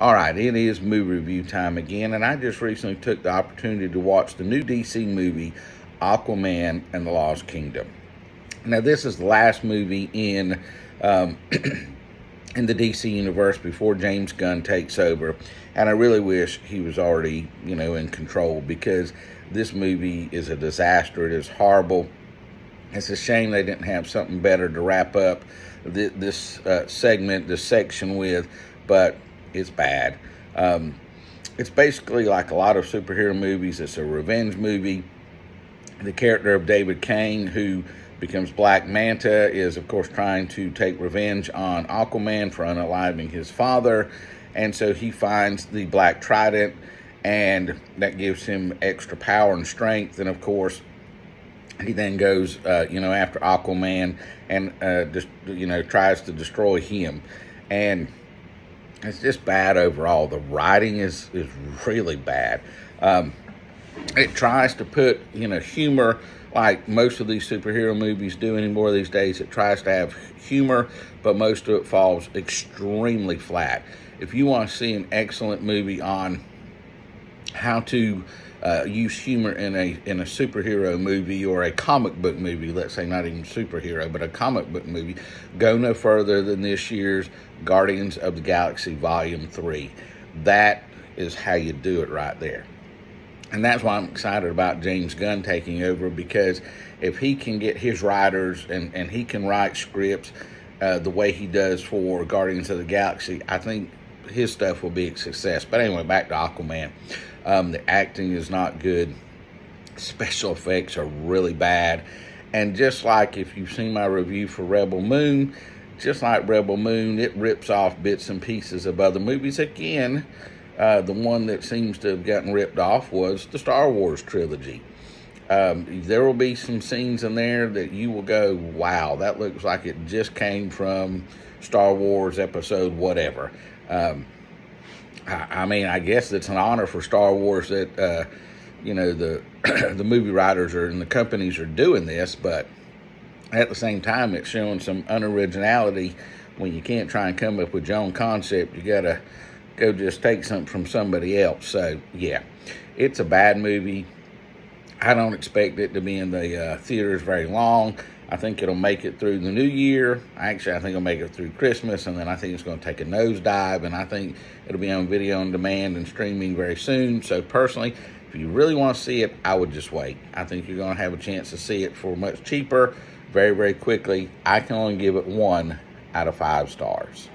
All right, it is movie review time again, and I just recently took the opportunity to watch the new DC movie, Aquaman and the Lost Kingdom. Now, this is the last movie in in the DC universe before James Gunn takes over, and I really wish he was already, in control, because this movie is a disaster. It is horrible. It's a shame they didn't have something better to wrap up this section with, but it's bad. It's basically like a lot of superhero movies. It's a revenge movie. The character of David Kane, who becomes Black Manta, is of course trying to take revenge on Aquaman for unaliving his father, and so he finds the Black Trident, and that gives him extra power and strength. And of course, he then goes, after Aquaman and tries to destroy him, and it's just bad overall. The writing is really bad. It tries to put, humor, like most of these superhero movies do anymore these days. It tries to have humor, but most of it falls extremely flat. If you want to see an excellent movie on how to use humor in a superhero movie or a comic book movie, let's say not even superhero, but a comic book movie, go no further than this year's Guardians of the Galaxy Volume 3. That is how you do it right there. And that's why I'm excited about James Gunn taking over, because if he can get his writers and he can write scripts the way he does for Guardians of the Galaxy, I think his stuff will be a success. But anyway, back to Aquaman. The acting is not good. Special effects are really bad. And just like if you've seen my review for Rebel Moon, just like Rebel Moon, it rips off bits and pieces of other movies. Again, the one that seems to have gotten ripped off was the Star Wars trilogy. There will be some scenes in there that you will go, wow, that looks like it just came from Star Wars episode whatever. I guess it's an honor for Star Wars that, the movie writers and the companies are doing this, but at the same time, it's showing some unoriginality. When you can't try and come up with your own concept, you got to go just take something from somebody else. So, yeah, it's a bad movie. I don't expect it to be in the theaters very long. I think it'll make it through the new year. Actually, I think it'll make it through Christmas, and then I think it's going to take a nosedive, and I think it'll be on video on demand and streaming very soon. So personally, if you really want to see it, I would just wait. I think you're going to have a chance to see it for much cheaper, very, very quickly. I can only give it 1 out of 5 stars.